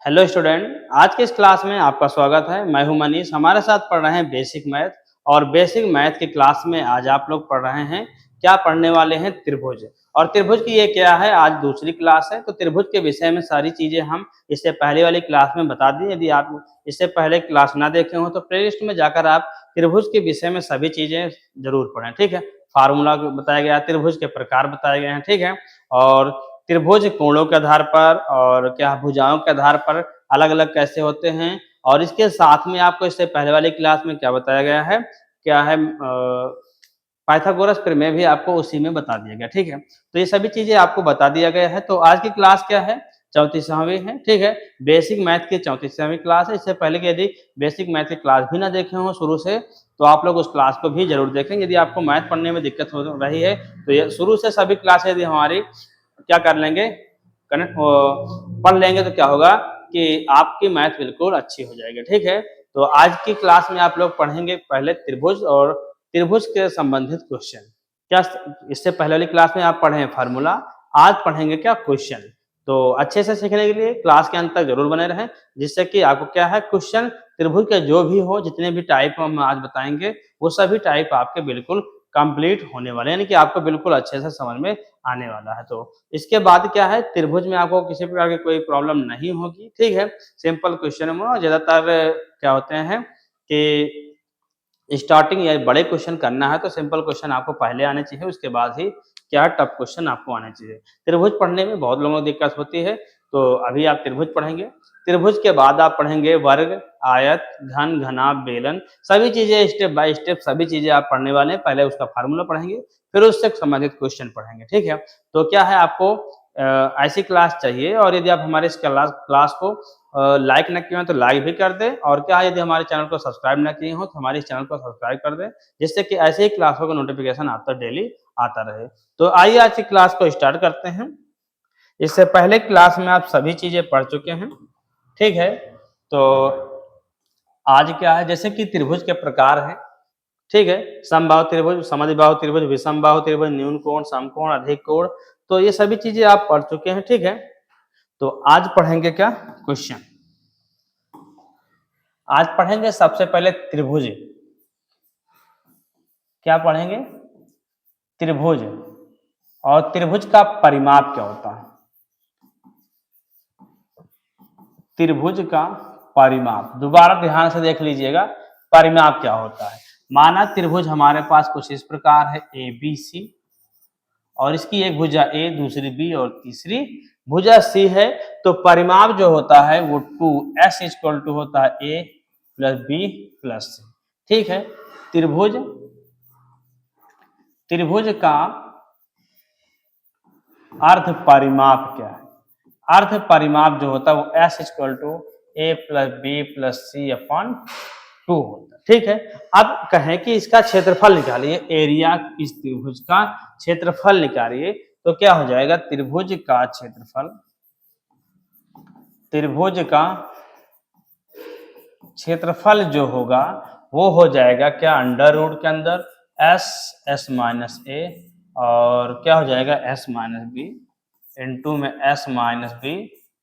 Hello student, आज के इस क्लास में आपका स्वागत है। मैं हूं मनीष। हमारे साथ पढ़ रहे हैं बेसिक मैथ और बेसिक मैथ की क्लास में आज आप लोग पढ़ रहे हैं क्या पढ़ने वाले हैं त्रिभुज। और त्रिभुज की ये क्या है, आज दूसरी क्लास है। तो त्रिभुज के विषय में सारी चीजें हम इससे पहले वाली क्लास में बता दी। यदि आप इससे पहले क्लास ना देखे हो तो प्लेलिस्ट में जाकर आप त्रिभुज के विषय में सभी चीजें जरूर पढ़ें, ठीक है। फार्मूला बताया गया, त्रिभुज के प्रकार बताए गए हैं, ठीक है। और त्रिभुज कोणों के आधार पर और क्या भुजाओं के आधार पर अलग अलग कैसे होते हैं। और इसके साथ में आपको इससे पहले वाली क्लास में क्या बताया गया है, क्या है पाइथागोरस प्रमेय भी आपको उसी में बता दिया गया, ठीक है। तो ये सभी चीजें आपको बता दिया गया है। तो आज की क्लास क्या है, 34वीं है, ठीक है। बेसिक मैथ की 34वीं क्लास है। इससे पहले कि यदि बेसिक मैथ की क्लास भी ना देखे हो शुरू से तो आप लोग उस क्लास को भी जरूर देखें। यदि आपको मैथ पढ़ने में दिक्कत हो रही है तो ये शुरू से सभी क्लास यदि हमारी क्या कर लेंगे, कनेक्ट पढ़ लेंगे तो क्या होगा कि आपकी मैथ बिल्कुल अच्छी हो जाएगी, ठीक है। तो आज की क्लास में आप लोग पढ़ेंगे पहले त्रिभुज और त्रिभुज के संबंधित क्वेश्चन। क्या इससे पहले वाली क्लास में आप पढ़े फार्मूला, आज पढ़ेंगे क्या क्वेश्चन। तो अच्छे से सीखने के लिए क्लास के अंत तक जरूर बने रहें, जिससे कि आपको क्या है क्वेश्चन त्रिभुज के जो भी हो, जितने भी टाइप हम आज बताएंगे वो सभी टाइप आपके बिल्कुल कंप्लीट होने वाले हैं, यानी कि आपको बिल्कुल अच्छे से समझ में आने वाला है। तो इसके बाद क्या है, त्रिभुज में आपको किसी प्रकार की कोई प्रॉब्लम नहीं होगी, ठीक है। सिंपल क्वेश्चन में ज्यादातर क्या होते हैं कि स्टार्टिंग या बड़े क्वेश्चन करना है तो सिंपल क्वेश्चन आपको पहले आने चाहिए, उसके बाद ही क्या टफ क्वेश्चन आपको आने चाहिए। त्रिभुज पढ़ने में बहुत लोगों को दिक्कत होती है, तो अभी आप त्रिभुज पढ़ेंगे। त्रिभुज के बाद आप पढ़ेंगे वर्ग, आयत, घन, घनाभ, बेलन, सभी चीजें स्टेप बाय स्टेप सभी चीजें आप पढ़ने वाले हैं। पहले उसका फार्मूला पढ़ेंगे, फिर उससे संबंधित क्वेश्चन पढ़ेंगे, ठीक है। तो क्या है, आपको ऐसी क्लास चाहिए। और यदि आप हमारे इस क्लास को लाइक न किए हो तो लाइक भी कर दें। और क्या है, यदि हमारे चैनल को सब्सक्राइब न किए हो तो हमारे इस चैनल को सब्सक्राइब कर दें, जिससे कि ऐसे ही क्लासों का नोटिफिकेशन आप तक डेली आता रहे। तो आइए आज की क्लास को स्टार्ट करते हैं। इससे पहले क्लास में आप सभी चीजें पढ़ चुके हैं, ठीक है। तो आज क्या है, जैसे कि त्रिभुज के प्रकार हैं, ठीक है। समबाहु त्रिभुज, समद्विबाहु त्रिभुज, विषमबाहु त्रिभुज, न्यून कोण, समकोण, अधिक कोण, तो ये सभी चीजें आप पढ़ चुके हैं, ठीक है। तो आज पढ़ेंगे क्या क्वेश्चन। आज पढ़ेंगे सबसे पहले त्रिभुज। क्या पढ़ेंगे, त्रिभुज। और त्रिभुज का परिमाप क्या होता है, त्रिभुज का परिमाप दोबारा ध्यान से देख लीजिएगा। परिमाप क्या होता है, माना त्रिभुज हमारे पास कुछ इस प्रकार है ए बी सी, और इसकी एक भुजा ए, दूसरी बी और तीसरी भुजा सी है। तो परिमाप जो होता है वो 2s इक्वल टू होता है ए प्लस बी प्लस सी, ठीक है। त्रिभुज, त्रिभुज का अर्ध परिमाप क्या है, अर्ध परिमाप जो होता है वो s equal to a plus b plus c upon 2 होता है, ठीक है। अब कहें कि इसका क्षेत्रफल निकालिए, एरिया इस त्रिभुज का क्षेत्रफल निकालिए, तो क्या हो जाएगा, त्रिभुज का क्षेत्रफल, त्रिभुज का क्षेत्रफल जो होगा वो हो जाएगा क्या, अंडर रूट के अंदर एस माइनस ए, और क्या हो जाएगा एस माइनस बी इंटू में एस माइनस बी,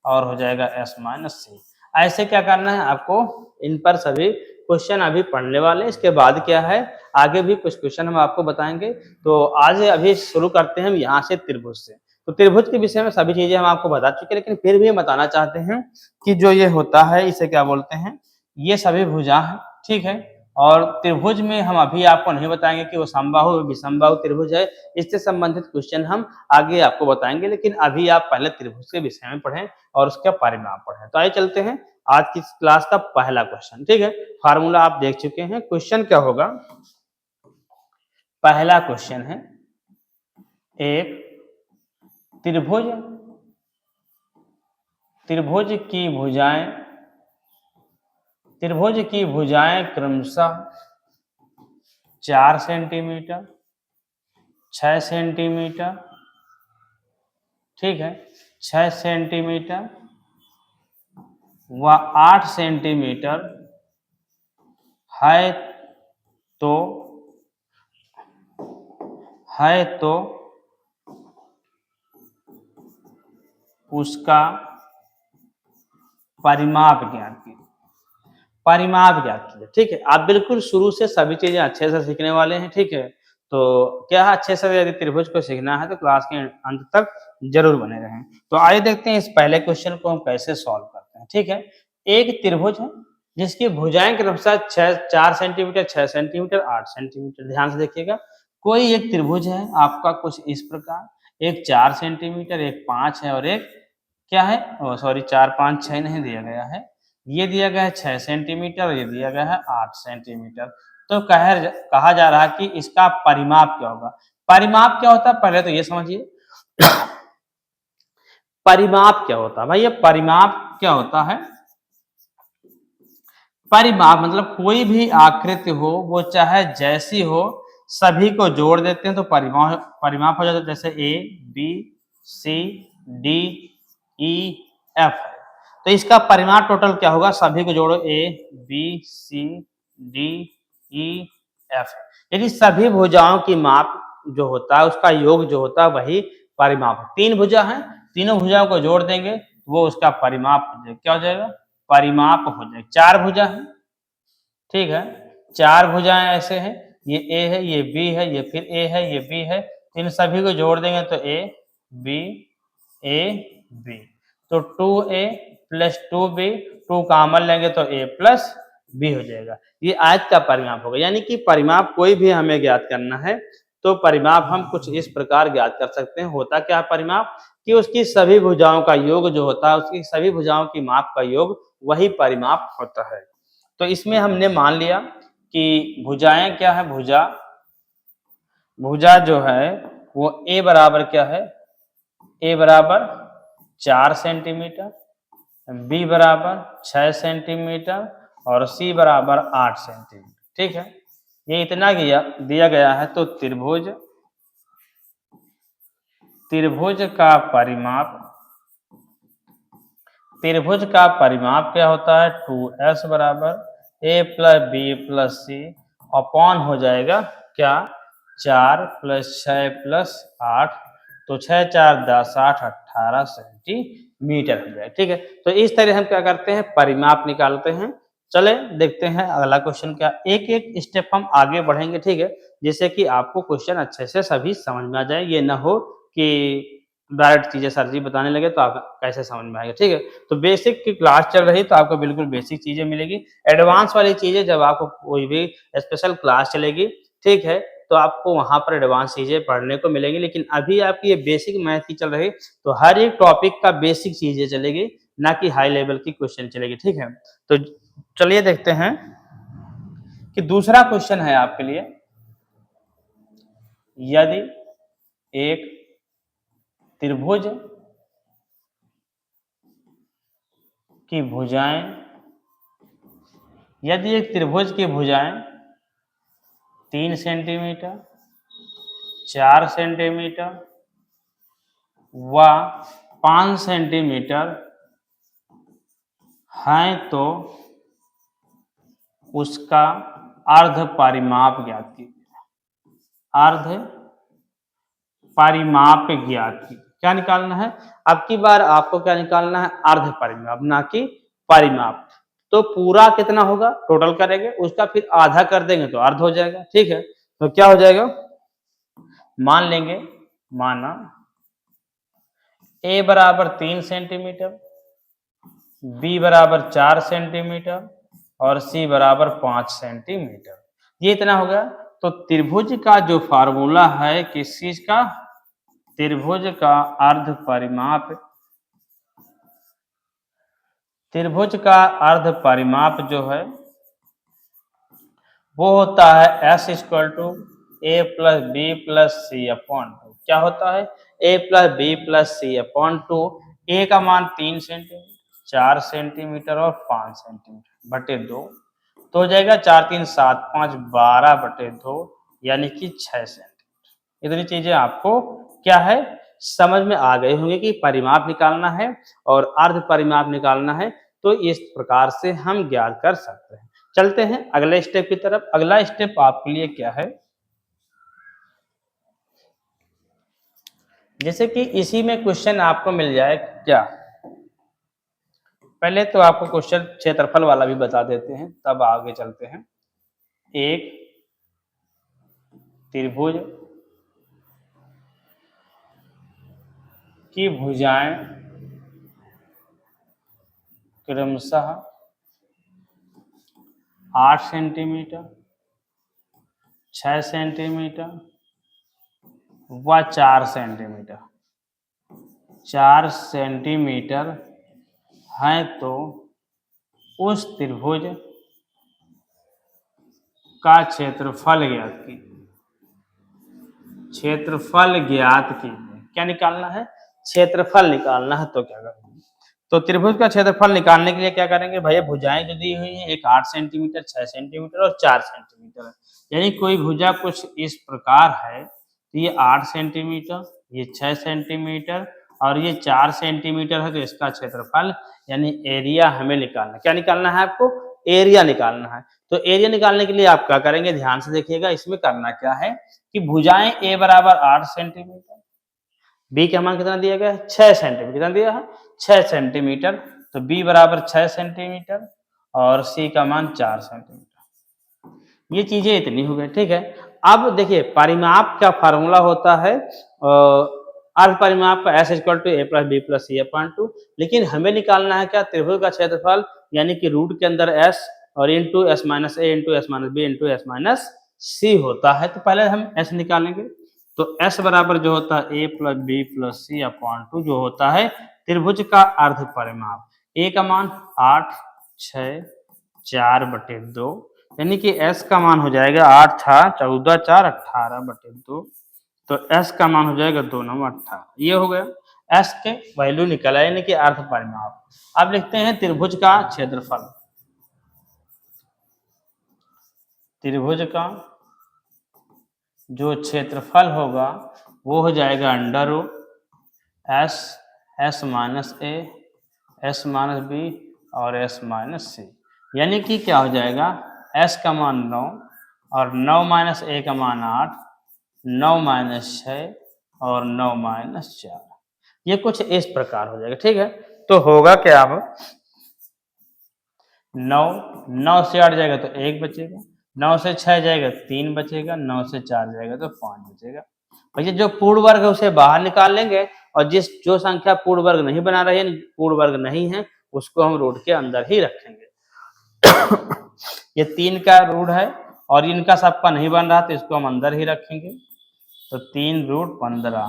और हो जाएगा एस माइनस सी। ऐसे क्या करना है आपको, इन पर सभी क्वेश्चन अभी पढ़ने वाले हैं। इसके बाद क्या है, आगे भी कुछ क्वेश्चन हम आपको बताएंगे। तो आज अभी शुरू करते हैं हम यहाँ से त्रिभुज से। तो त्रिभुज के विषय में सभी चीजें हम आपको बता चुके हैं, लेकिन फिर भी हम बताना चाहते हैं कि जो ये होता है इसे क्या बोलते हैं, ये सभी भुजा है, ठीक है। और त्रिभुज में हम अभी आपको नहीं बताएंगे कि वो समबाहु विषमबाहु त्रिभुज है, इससे संबंधित क्वेश्चन हम आगे आपको बताएंगे। लेकिन अभी आप पहले त्रिभुज के विषय में पढ़ें और उसका परिमाप पढ़ें। तो आइए चलते हैं आज की क्लास का पहला क्वेश्चन, ठीक है। फार्मूला आप देख चुके हैं, क्वेश्चन क्या होगा। पहला क्वेश्चन है, एक त्रिभुज, त्रिभुज की भुजाएं, त्रिभुज की भुजाएं क्रमशः 4 सेंटीमीटर, 6 सेंटीमीटर, ठीक है, 6 सेंटीमीटर व 8 सेंटीमीटर है, तो उसका परिमाप ज्ञात कीजिए, परिमाप ज्ञात कीजिए। ठीक है, आप बिल्कुल शुरू से सभी चीजें अच्छे से सीखने वाले हैं। ठीक है, तो क्या है, अच्छे से यदि त्रिभुज को सीखना है तो क्लास के अंत तक जरूर बने रहें। तो आइए देखते हैं इस पहले क्वेश्चन को हम कैसे सॉल्व करते हैं। ठीक है, एक त्रिभुज है जिसकी भुजाएं क्रमशः 4 सेंटीमीटर, 6 सेंटीमीटर, 8 सेंटीमीटर। ध्यान से देखिएगा, कोई एक त्रिभुज है आपका कुछ इस प्रकार, एक 4 सेंटीमीटर, एक 5 है और एक क्या है, सॉरी 4, 5, 6 नहीं दिया गया है, ये दिया गया है 6 सेंटीमीटर, ये दिया गया है 8 सेंटीमीटर। तो कहा जा रहा है कि इसका परिमाप क्या होगा। परिमाप क्या होता है, पहले तो ये समझिए परिमाप क्या होता है। भाई ये परिमाप क्या होता है, परिमाप मतलब कोई भी आकृति हो, वो चाहे जैसी हो, सभी को जोड़ देते हैं तो परिमाप हो जाता है। जैसे ए, बी, सी, डी, ई, एफ। तो इसका परिमाप टोटल क्या होगा, सभी को जोड़ो, ए, बी, सी, डी, ई, एफ। यानी सभी भुजाओं की माप जो होता है, उसका योग जो होता है, वही परिमाप है। 3 भुजा है, तीनों भुजाओं को जोड़ देंगे वो उसका परिमाप हो जाएगा। क्या हो जाएगा, परिमाप हो जाएगा। 4 भुजा है, ठीक है, 4 भुजाएं ऐसे हैं, ये ए है, ये बी है, ये फिर ए है, ये बी है। इन सभी को जोड़ देंगे तो ए बी, ए बी, तो 2a प्लस 2b, 2 कॉमन लेंगे तो a प्लस बी हो जाएगा। ये आयत का परिमाप होगा। यानी कि परिमाप कोई भी हमें ज्ञात करना है तो परिमाप हम कुछ इस प्रकार ज्ञात कर सकते हैं। होता क्या है परिमाप, कि उसकी सभी भुजाओं का योग जो होता है, उसकी सभी भुजाओं की माप का योग, वही परिमाप होता है। तो इसमें हमने मान लिया कि भुजाएं क्या है, भुजा जो है वो a बराबर क्या है, a बराबर 4 सेंटीमीटर, b बराबर 6 सेंटीमीटर और c बराबर 8 सेंटीमीटर। ठीक है, ये इतना दिया गया है। तो त्रिभुज का परिमाप क्या होता है, 2s बराबर a plus b plus c upon हो जाएगा क्या, 4 प्लस 6 प्लस 8, तो 6 4 10 8 18 सेंटीमीटर हो जाएगा। ठीक है, तो इस तरह हम क्या करते हैं, परिमाप निकालते हैं। चले देखते हैं अगला क्वेश्चन क्या, एक एक स्टेप हम आगे बढ़ेंगे। ठीक है, जिससे कि आपको क्वेश्चन अच्छे से सभी समझ में आ जाए। ये ना हो कि डायरेक्ट चीजें सर जी बताने लगे तो आप कैसे समझ में आएगा। ठीक है, तो बेसिक की क्लास चल रही तो आपको बिल्कुल बेसिक चीजें मिलेगी। एडवांस वाली चीजें जब आपको कोई भी स्पेशल क्लास चलेगी, ठीक है, तो आपको वहां पर एडवांस चीजें पढ़ने को मिलेंगी। लेकिन अभी आपकी ये बेसिक मैथ की चल रही, तो हर एक टॉपिक का बेसिक चीजें चलेगी, ना कि हाई लेवल की क्वेश्चन चलेगी। ठीक है, तो चलिए देखते हैं कि दूसरा क्वेश्चन है आपके लिए। यदि एक त्रिभुज की भुजाएं, यदि एक त्रिभुज की भुजाएं 3 सेंटीमीटर, 4 सेंटीमीटर व 5 सेंटीमीटर हैं तो उसका अर्ध परिमाप ज्ञात कीजिए। अर्ध परिमाप ज्ञात कीजिए। क्या निकालना है, अब की बार आपको क्या निकालना है, अर्ध परिमाप, ना कि परिमाप। तो पूरा कितना होगा टोटल करेंगे, उसका फिर आधा कर देंगे तो अर्ध हो जाएगा। ठीक है, तो क्या हो जाएगा, मान लेंगे, माना a बराबर 3 सेंटीमीटर, b बराबर 4 सेंटीमीटर और c बराबर 5 सेंटीमीटर। ये इतना हो गया। तो त्रिभुज का जो फार्मूला है किस चीज का, त्रिभुज का अर्ध परिमाप, त्रिभुज का अर्ध परिमाप जो है वो होता है s equal to a plus b plus c upon 2। क्या होता है, a plus b plus c upon 2। A का मान 3 सेंटीमीटर, 4 सेंटीमीटर और 5 सेंटीमीटर बटे 2, तो हो जाएगा 4 3 7 5 12 बटे 2, यानी कि 6 सेंटीमीटर। इतनी चीजें आपको क्या है समझ में आ गई होंगी कि परिमाप निकालना है और अर्ध परिमाप निकालना है। तो इस प्रकार से हम ज्ञात कर सकते हैं। चलते हैं अगले स्टेप की तरफ। अगला स्टेप आपके लिए क्या है, जैसे कि इसी में क्वेश्चन आपको मिल जाए क्या, पहले तो आपको क्वेश्चन क्षेत्रफल वाला भी बता देते हैं, तब आगे चलते हैं। एक त्रिभुज की भुजाएं क्रमशः 8 सेंटीमीटर, 6 सेंटीमीटर व 4 सेंटीमीटर 4 सेंटीमीटर है, तो उस त्रिभुज का क्षेत्रफल ज्ञात कीजिए। क्षेत्रफल ज्ञात कीजिए, क्या निकालना है? क्षेत्रफल निकालना है। तो क्या करेंगे? तो त्रिभुज का क्षेत्रफल निकालने के लिए क्या करेंगे भैया? भुजाएं जो दी हुई हैं, एक 8 सेंटीमीटर, 6 सेंटीमीटर और 4 सेंटीमीटर है। यानी कोई भुजा कुछ इस प्रकार है, तो ये 8 सेंटीमीटर, ये 6 सेंटीमीटर और ये 4 सेंटीमीटर है, तो इसका क्षेत्रफल यानी एरिया हमें निकालना है। क्या निकालना है आपको? एरिया निकालना है। तो एरिया निकालने के लिए आप क्या करेंगे? ध्यान से देखिएगा, इसमें करना क्या है कि भुजाएं ए बराबर 8 सेंटीमीटर, बी का मान कितना दिया गया है? 6 सेंटीमीटर। कितना दिया है? 6 सेंटीमीटर। तो बी बराबर 6 सेंटीमीटर और सी का मान 4 सेंटीमीटर। ये चीजें इतनी हो गई, ठीक है। अब देखिए, परिमाप का फार्मूला होता है अर्ध परिमाप का s equal to a plus b plus c upon two. लेकिन हमें निकालना है क्या? त्रिभुज का क्षेत्रफल, यानी कि रूट के अंदर एस और into S minus A into S minus B into S minus C होता है। तो पहले हम एस निकालेंगे। तो एस बराबर जो होता है ए plus b plus c upon to, जो होता है त्रिभुज का अर्ध परिमाप। ए का मान 8, 6, 4/2, यानी कि एस का मान हो जाएगा 8 6 14 4 18/2। तो एस का मान हो जाएगा 2 9 18। ये हो गया, एस के वैल्यू निकला, यानी कि अर्ध परिमाप। अब लिखते हैं त्रिभुज का क्षेत्रफल। त्रिभुज का जो क्षेत्रफल होगा वो हो जाएगा under root S, S minus A, S minus B और एस माइनस सी। यानी कि क्या हो जाएगा? एस का मान 9 और 9 माइनस ए का मान 8, 9 माइनस 6 और 9 माइनस 4। ये कुछ इस प्रकार हो जाएगा, ठीक है। तो होगा क्या? अब 9, 9 से 8 जाएगा तो 1 बचेगा, 9 से 6 जाएगा 3 बचेगा, 9 से 4 जाएगा तो 5 बचेगा। भैया जो पूर्ण वर्ग है उसे बाहर निकाल लेंगे, और जो संख्या पूर्ण वर्ग नहीं बना रही है, पूर्ण वर्ग नहीं है, उसको हम रूट के अंदर ही रखेंगे। ये 3 का रूट है और इनका सबका नहीं बन रहा, तो इसको हम अंदर ही रखेंगे। तो 3√15,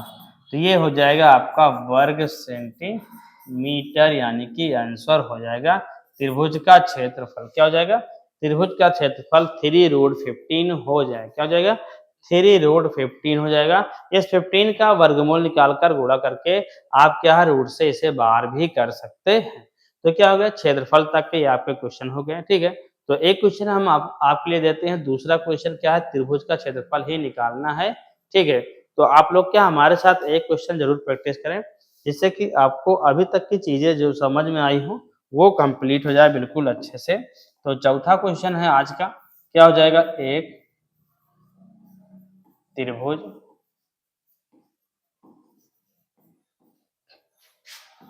तो ये हो जाएगा आपका वर्ग सेंटीमीटर, यानी कि आंसर हो जाएगा त्रिभुज का क्षेत्रफल। क्या हो जाएगा? त्रिभुज का क्षेत्रफल 3√15 हो जाएगा। क्या हो जाएगा? 3√15 हो जाएगा। इस 15 का वर्गमूल निकालकर गुणा करके आप क्या रूट से इसे बाहर भी कर सकते हैं। तो क्या हो गया? क्षेत्रफल तक के आपके क्वेश्चन हो गए, ठीक है। तो एक क्वेश्चन हम आपके लिए देते हैं। दूसरा क्वेश्चन क्या है? त्रिभुज का क्षेत्रफल ही निकालना है, ठीक है। तो आप लोग क्या हमारे साथ एक क्वेश्चन जरूर प्रैक्टिस करें, जिससे कि आपको अभी तक की चीजें जो समझ में आई हो वो कंप्लीट हो जाए बिल्कुल अच्छे से। तो चौथा क्वेश्चन है आज का, क्या हो जाएगा? एक त्रिभुज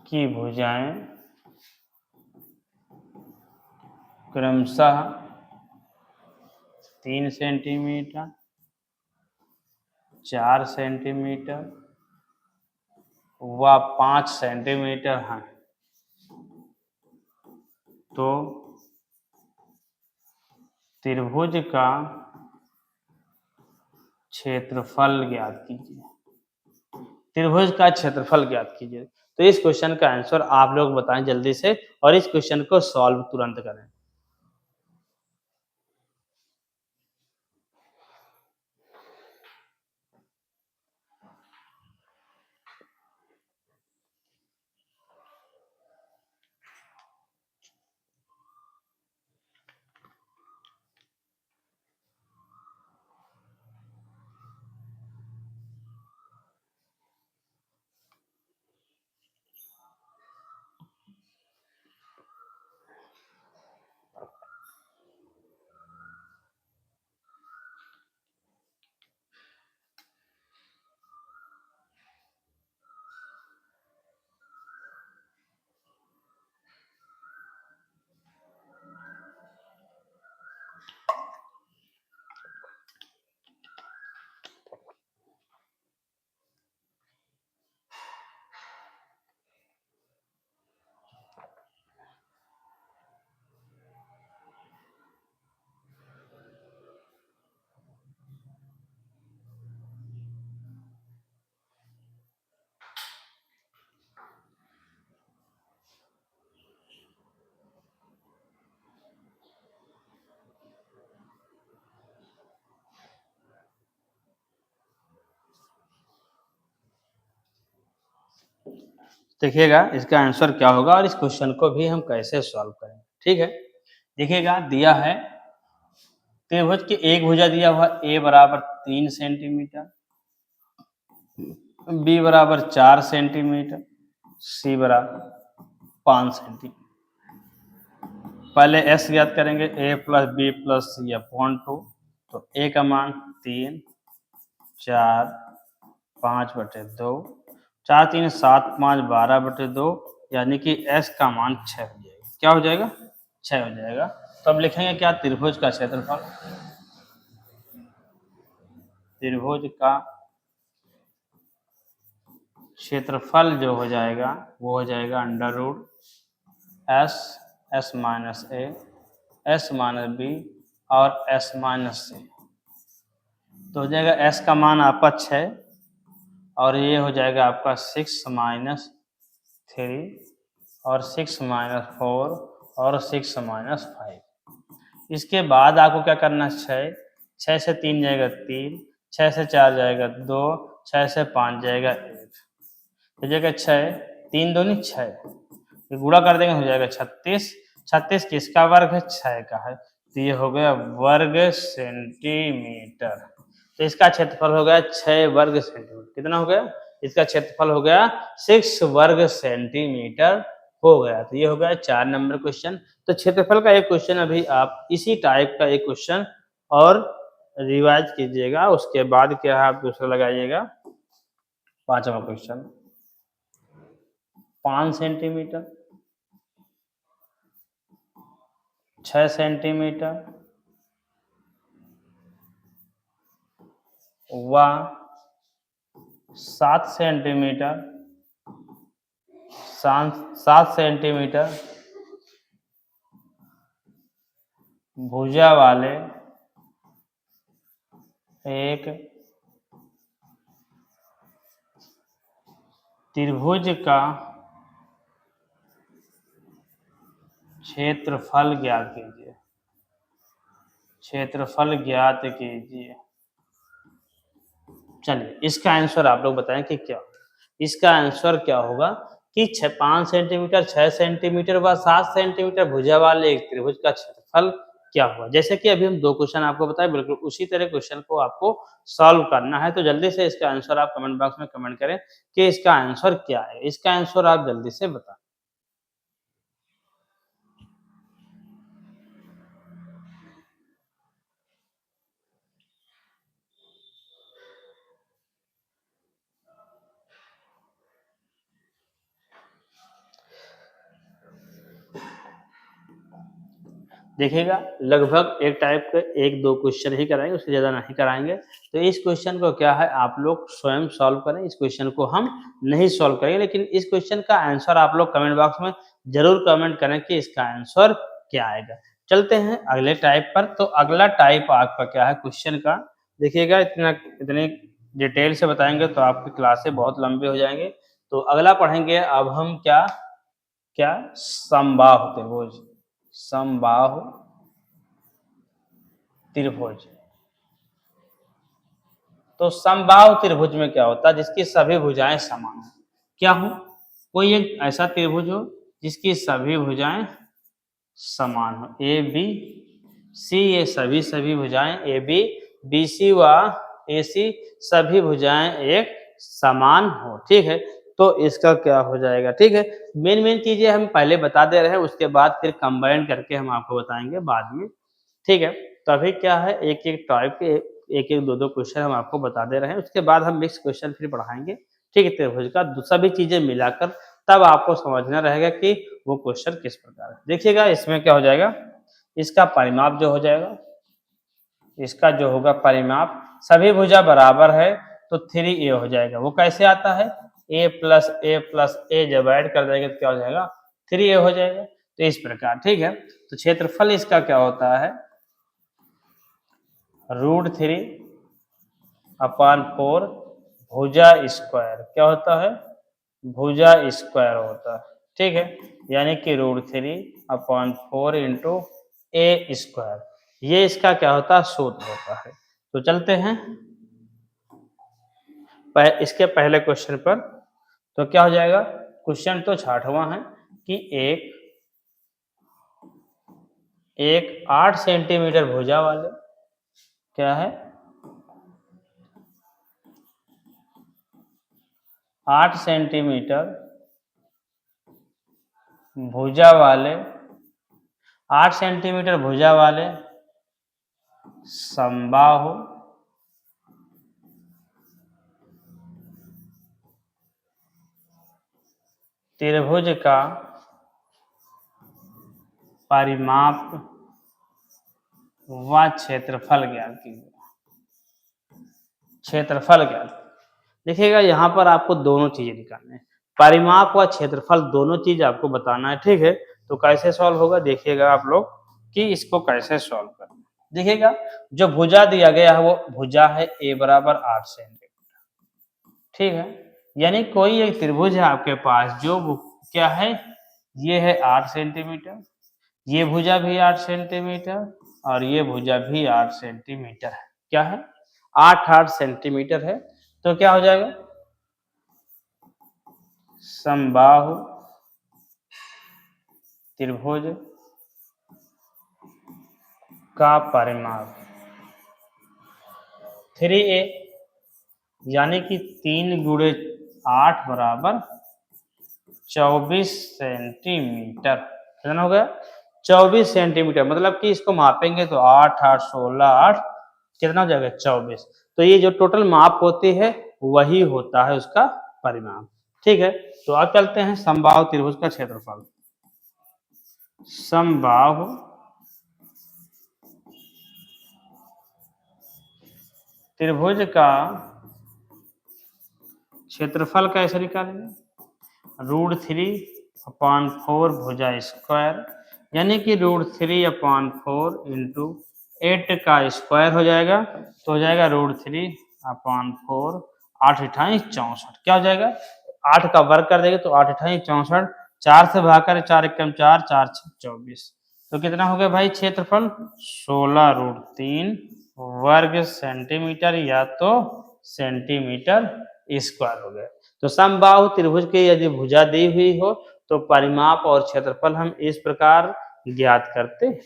की भुजाएं क्रमशः 3 सेंटीमीटर, 4 सेंटीमीटर व 5 सेंटीमीटर है, तो त्रिभुज का क्षेत्रफल ज्ञात कीजिए। त्रिभुज का क्षेत्रफल ज्ञात कीजिए। तो इस क्वेश्चन का आंसर आप लोग बताएं जल्दी से, और इस क्वेश्चन को सॉल्व तुरंत करें। देखिएगा इसका आंसर क्या होगा और इस क्वेश्चन को भी हम कैसे सॉल्व करें। ठीक है, देखिएगा दिया है त्रिभुज की एक भुजा दिया हुआ ए बराबर 3 सेंटीमीटर, बी बराबर 4 सेंटीमीटर, सी बराबर 5 सेंटीमीटर। पहले एस ज्ञात करेंगे, ए plus b plus c upon 2। तो ए का मान 3, 4, 5/2, 4 3 7 5 12/2, यानी कि एस का मान 6 हो जाएगा। क्या हो जाएगा? 6 हो जाएगा। तो अब लिखेंगे क्या? त्रिभुज का क्षेत्रफल। त्रिभुज का क्षेत्रफल जो हो जाएगा वो हो जाएगा under root S, S minus A, S minus B और एस माइनस सी। तो हो जाएगा एस का मान आपका 6 और ये हो जाएगा आपका 6 माइनस 3 और 6 माइनस 4 और 6 माइनस 5। इसके बाद आपको क्या करना है? 6 से 3 जाएगा 3, 6 से 4 जाएगा 2, 6 से 5 जाएगा 1। हो जाएगा 6, 3 दूनी 6, ये गुणा कर देंगे हो जाएगा 36। 36 किसका वर्ग है? 6 का है। तो ये हो गया वर्ग सेंटीमीटर। तो इसका क्षेत्रफल हो गया 6 वर्ग सेंटीमीटर। कितना हो गया? इसका क्षेत्रफल हो गया 6 वर्ग सेंटीमीटर हो गया। तो ये हो गया 4 नंबर क्वेश्चन। तो क्षेत्रफल का एक क्वेश्चन अभी आप इसी टाइप का एक क्वेश्चन और रिवाइज कीजिएगा, उसके बाद क्या है आप दूसरा लगाइएगा। 5वां क्वेश्चन 5 सेंटीमीटर, 6 सेंटीमीटर व 7 सेंटीमीटर, 7 सेंटीमीटर भुजा वाले एक त्रिभुज का क्षेत्रफल ज्ञात कीजिए। क्षेत्रफल ज्ञात कीजिए। चलिए इसका आंसर आप लोग बताएं कि क्या होगा। इसका आंसर क्या होगा कि 5 सेंटीमीटर, 6 सेंटीमीटर व 7 सेंटीमीटर भुजा वाले एक त्रिभुज का क्षेत्रफल क्या हुआ। जैसे कि अभी हम 2 क्वेश्चन आपको बताए, बिल्कुल उसी तरह क्वेश्चन को आपको सॉल्व करना है। तो जल्दी से इसका आंसर आप कमेंट बॉक्स में कमेंट करें कि इसका आंसर क्या है। इसका आंसर आप जल्दी से बताएं। देखिएगा लगभग एक टाइप के 1-2 क्वेश्चन ही कराएंगे, उससे ज़्यादा नहीं कराएंगे। तो इस क्वेश्चन को क्या है आप लोग स्वयं सॉल्व करें। इस क्वेश्चन को हम नहीं सॉल्व करेंगे, लेकिन इस क्वेश्चन का आंसर आप लोग कमेंट बॉक्स में जरूर कमेंट करें कि इसका आंसर क्या आएगा। चलते हैं अगले टाइप पर। तो अगला टाइप आपका क्या है क्वेश्चन का, देखिएगा इतनी डिटेल से बताएंगे तो आपकी क्लासें बहुत लंबे हो जाएंगे। तो अगला पढ़ेंगे अब हम क्या क्या समबाहु त्रिभुज। समबाहु त्रिभुज। तो समबाहु त्रिभुज में क्या होता है? जिसकी सभी भुजाएं समान हो। क्या हो? कोई एक ऐसा त्रिभुज हो जिसकी सभी भुजाएं समान हो। ए बी सी, ये सभी भुजाएं ए बी, बी सी व ए सी सभी भुजाएं एक समान हो। ठीक है, तो इसका क्या हो जाएगा? ठीक है, मेन चीजें हम पहले बता दे रहे हैं, उसके बाद फिर कंबाइन करके हम आपको बताएंगे बाद में। ठीक है, तो अभी क्या है एक टाइप के एक 2 क्वेश्चन हम आपको बता दे रहे हैं, उसके बाद हम नेक्स्ट क्वेश्चन फिर पढ़ाएंगे। ठीक है, त्रिभुज का सभी चीजें मिलाकर तब आपको समझना रहेगा कि वो क्वेश्चन किस प्रकार है। देखिएगा इसमें क्या हो जाएगा, इसका परिमाप जो हो जाएगा, इसका जो होगा परिमाप, सभी भुजा बराबर है तो 3a हो जाएगा। वो कैसे आता है? a प्लस ए जब ऐड कर देंगे तो क्या हो जाएगा? 3a हो जाएगा। तो इस प्रकार। ठीक है, तो क्षेत्रफल इसका क्या होता है? √3/4 भुजा स्क्वायर। क्या होता है? भुजा स्क्वायर होता है। ठीक है, यानी कि √3/4 इंटू ए स्क्वायर। ये इसका क्या होता है? सूत्र होता है। तो चलते हैं इसके पहले क्वेश्चन पर। तो क्या हो जाएगा? क्वेश्चन तो 60वां है कि एक 8 सेंटीमीटर भुजा वाले क्या है 8 सेंटीमीटर भुजा वाले 8 सेंटीमीटर भुजा वाले समबाहु त्रिभुज का परिमाप व क्षेत्रफल ज्ञात कीजिए। क्षेत्रफल ज्ञात देखिएगा, यहाँ पर आपको दोनों चीजें निकालनी है, परिमाप व क्षेत्रफल दोनों चीज आपको बताना है। ठीक है, तो कैसे सॉल्व होगा देखिएगा आप लोग कि इसको कैसे सॉल्व करना है। देखिएगा, जो भुजा दिया गया है वो भुजा है a बराबर 8 सेंटीमीटर। ठीक है, यानी कोई एक त्रिभुज है आपके पास जो क्या है, ये है 8 सेंटीमीटर, ये भुजा भी 8 सेंटीमीटर और ये भुजा भी 8 सेंटीमीटर है। क्या है, 8 सेंटीमीटर है। तो क्या हो जाएगा, समबाहु त्रिभुज का परिमाप 3a यानी कि 3 गुणे 8 बराबर 24 सेंटीमीटर। कितना हो गया, 24 सेंटीमीटर। मतलब कि इसको मापेंगे तो 8 8 16 8 कितना हो जाएगा 24। तो ये जो टोटल माप होती है वही होता है उसका परिमाप। ठीक है, तो अब चलते हैं समबाहु त्रिभुज का क्षेत्रफल। समबाहु त्रिभुज का क्षेत्रफल कैसे निकालेंगे, √3/4 भुजा स्क्वायर, यानी कि √3/4 इंटू 8 का स्क्वायर हो जाएगा, तो हो जाएगा √3/4 8 अठाई 64। क्या हो जाएगा, 8 का वर्ग कर देंगे तो 8 अठाई 64, 4 से भाग कर 4 एकम 4 4 6 24। तो कितना हो गया भाई क्षेत्रफल, 16√3 वर्ग सेंटीमीटर या तो सेंटीमीटर स्क्वायर हो गया। तो समबाहु त्रिभुज की यदि भुजा दी हुई हो तो परिमाप और क्षेत्रफल हम इस प्रकार ज्ञात करते हैं।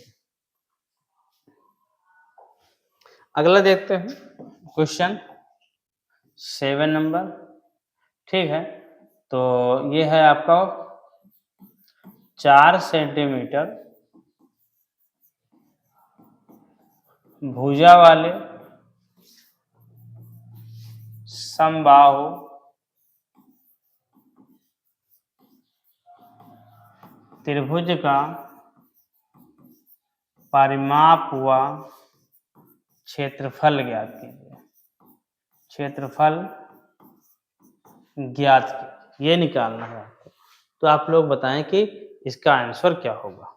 अगला देखते हैं क्वेश्चन 7 नंबर। ठीक है, तो ये है आपका 4 सेंटीमीटर भुजा वाले समबाहु त्रिभुज का परिमाप व क्षेत्रफल ज्ञात कीजिए। क्षेत्रफल ज्ञात कीजिए, ये निकालना है आपको। तो आप लोग बताएं कि इसका आंसर क्या होगा।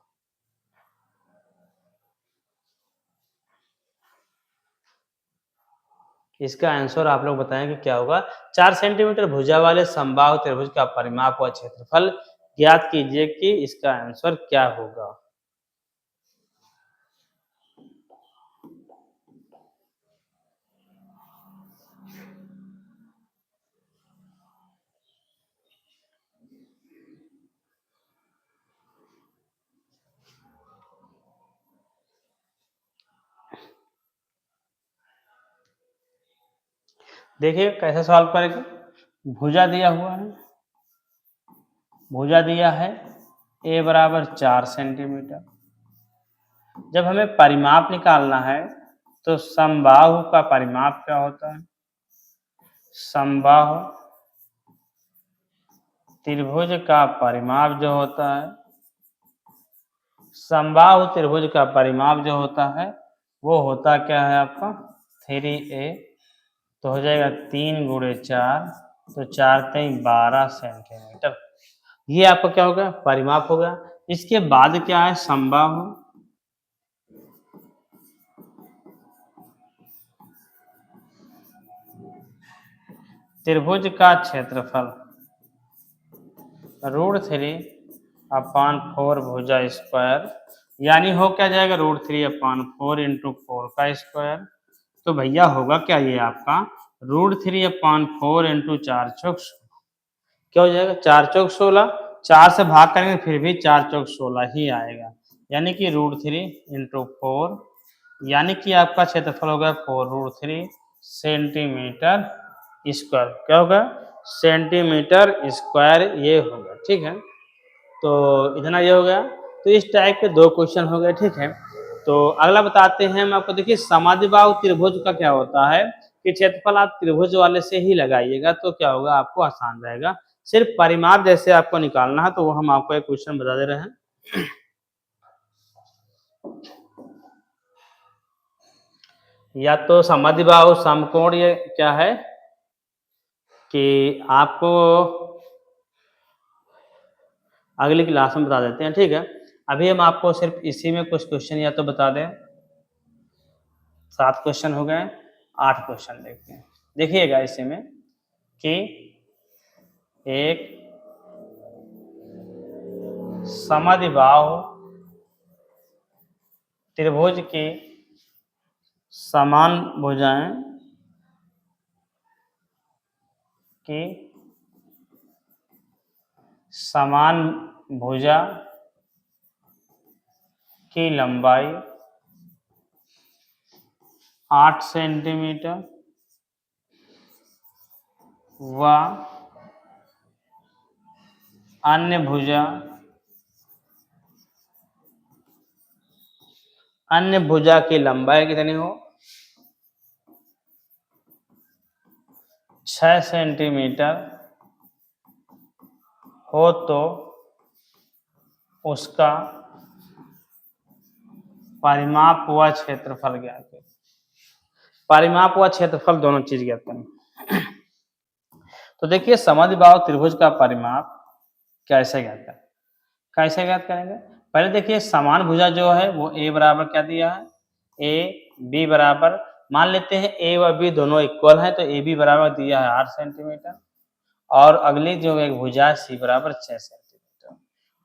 इसका आंसर आप लोग बताएं कि क्या होगा। 4 सेंटीमीटर भुजा वाले समबाहु त्रिभुज का परिमाप व क्षेत्रफल ज्ञात कीजिए कि इसका आंसर क्या होगा। देखिए कैसे सॉल्व करेंगे। भुजा दिया हुआ है, भुजा दिया है a बराबर 4 सेंटीमीटर। जब हमें परिमाप निकालना है तो समबाहु का परिमाप क्या होता है, समबाहु त्रिभुज का परिमाप जो होता है, समबाहु त्रिभुज का परिमाप जो होता है वो होता क्या है आपका 3a। तो हो जाएगा 3 गुणे 4, तो 4 3 12 सेंटीमीटर। ये आपका क्या होगा, परिमाप होगा। इसके बाद क्या है, समबाहु त्रिभुज का क्षेत्रफल √3/4 भुजा स्क्वायर, यानी हो क्या जाएगा √3/4 इंटू 4 का स्क्वायर। तो भैया होगा क्या ये आपका √3/4 इंटू 4 चौक क्या हो जाएगा, 4 चौक 16, 4 से भाग करेंगे फिर भी 4 चौक 16 ही आएगा, यानी कि √3 इंटू 4, यानी कि आपका क्षेत्रफल होगा 4√3 सेंटीमीटर स्क्वायर। क्या होगा, सेंटीमीटर स्क्वायर ये होगा। ठीक है, तो इतना ये हो गया। तो इस टाइप के 2 क्वेश्चन हो गए। ठीक है, तो अगला बताते हैं हम आपको। देखिए समद्विबाहु त्रिभुज का क्या होता है कि क्षेत्रफल आप त्रिभुज वाले से ही लगाइएगा तो क्या होगा, आपको आसान रहेगा। सिर्फ परिमाप जैसे आपको निकालना है तो वो हम आपको एक क्वेश्चन बता दे रहे हैं। या तो समद्विबाहु समकोण, ये क्या है कि आपको अगली क्लास में बता देते हैं। ठीक है, अभी हम आपको सिर्फ इसी में कुछ क्वेश्चन या तो बता दें। 7 क्वेश्चन हो गए, 8 क्वेश्चन देखते हैं। देखिएगा इसी में कि एक समद्विबाहु त्रिभुज की समान भुजाएं की समान भुजा की लंबाई 8 सेंटीमीटर व अन्य भुजा की लंबाई कितनी हो, 6 सेंटीमीटर हो तो उसका परिमाप व क्षेत्रफल ज्ञात करें। परिमाप व क्षेत्रफल दोनों चीज ज्ञात करें। तो देखिए समद्विबाहु त्रिभुज का परिमाप कैसे ज्ञात करें, कैसे ज्ञात करेंगे। पहले देखिए समान भुजा जो है वो ए बराबर क्या दिया है, ए बी बराबर, मान लेते हैं ए व बी दोनों इक्वल है तो ए बी बराबर दिया है 8 सेंटीमीटर और अगली जो एक भुजा सी बराबर 6 सेंटीमीटर।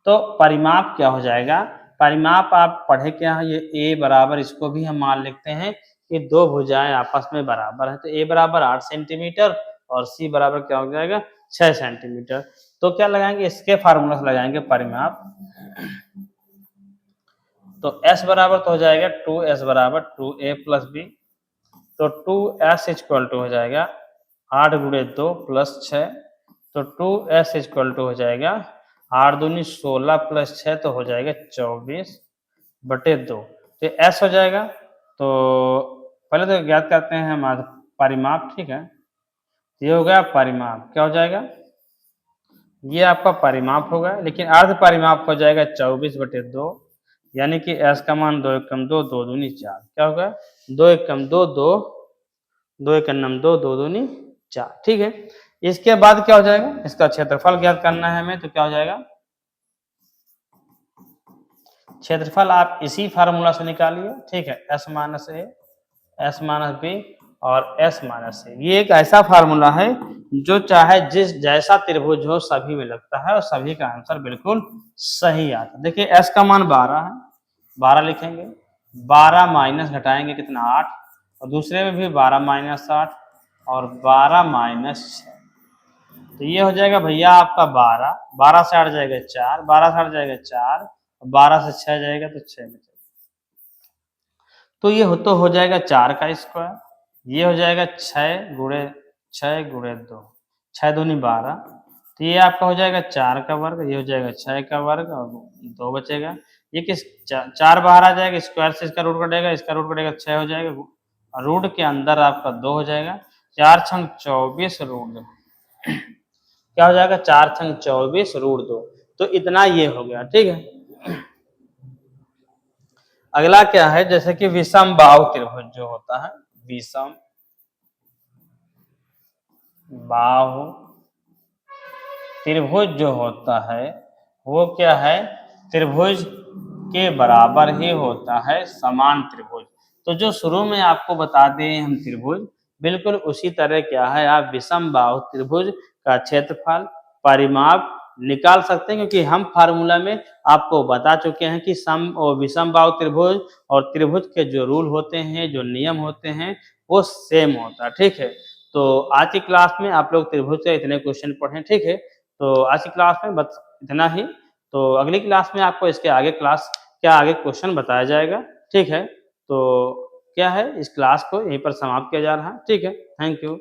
तो परिमाप क्या हो जाएगा, परिमाप आप पढ़े क्या है, ये ए बराबर, इसको भी हम मान लेते हैं कि 2 भुजाएं आपस में बराबर है तो ए बराबर 8 सेंटीमीटर और सी बराबर क्या हो जाएगा 6 सेंटीमीटर। तो क्या लगाएंगे, इसके फार्मूला से लगाएंगे परिमाप। तो s बराबर तो हो जाएगा 2s बराबर 2a प्लस बी, तो 2s इक्वल टू हो जाएगा 8 गुणे 2 प्लस 6, तो 2s इक्वल टू हो जाएगा 8 दूनी 16 प्लस 6 तो हो जाएगा 24 बटे 2, तो s हो जाएगा। तो पहले तो ज्ञात करते हैं हम परिमाप। ठीक है, ये हो गया परिमाप, क्या हो जाएगा, ये आपका परिमाप होगा, लेकिन अर्ध परिमाप हो जाएगा 24 बटे 2, यानी कि s का मान 2 एकम 2, 2 दूनी 4, क्या होगा 2 एकम 2, 2, 2 एकम 2, 2 दूनी 4। ठीक है, इसके बाद क्या हो जाएगा, इसका क्षेत्रफल ज्ञात करना है हमें, तो क्या हो जाएगा, क्षेत्रफल आप इसी फार्मूला से निकालिए। ठीक है, s माइनस ए, s माइनस बी और s माइनस ए, ये एक ऐसा फार्मूला है जो चाहे जिस जैसा त्रिभुज हो सभी में लगता है और सभी का आंसर बिल्कुल सही आता है। देखिए s का मान 12 है, 12 लिखेंगे, 12 माइनस घटाएंगे कितना 8, और दूसरे में भी 12 माइनस 8 और 12 माइनस 6, तो ये हो जाएगा भैया आपका 12, 12 से 8 जाएगा 4, 12 से 8 जाएगा 4, 12 से 6 जाएगा तो 6 में, तो ये हो जाएगा 4 का स्क्वायर, ये हो जाएगा 6 गुणे 2, 6 दूनी 12, तो ये आपका हो जाएगा 4 का वर्ग, ये हो जाएगा 6 का वर्ग और 2 बचेगा। ये किस 4 बाहर आ जाएगा, स्क्वायर से इसका रूट कटेगा, इसका रूट कटेगा 6 हो जाएगा, रूट के अंदर आपका 2 हो जाएगा, 4 छंग 24 रूट 2, क्या हो जाएगा 4 छंग 24 रूट 2, तो इतना ये हो गया। ठीक है, अगला क्या है, जैसे कि विषम बाहु त्रिभुज जो होता है, विषम बाहु त्रिभुज जो होता है वो क्या है, त्रिभुज के बराबर ही होता है समान त्रिभुज। तो जो शुरू में आपको बता दें हम त्रिभुज, बिल्कुल उसी तरह क्या है, आप विषम बाहु त्रिभुज का क्षेत्रफल परिमाप निकाल सकते हैं, क्योंकि हम फार्मूला में आपको बता चुके हैं कि सम और विषम बाहु त्रिभुज और त्रिभुज के जो रूल होते हैं, जो नियम होते हैं, वो सेम होता है। ठीक है, तो आज की क्लास में आप लोग त्रिभुज से इतने क्वेश्चन पढ़ें। ठीक है, तो आज की क्लास में बस इतना ही। तो अगली क्लास में आपको इसके आगे क्वेश्चन बताया जाएगा। ठीक है? तो क्या है, इस क्लास को यहीं पर समाप्त किया जा रहा है। ठीक है? Thank you.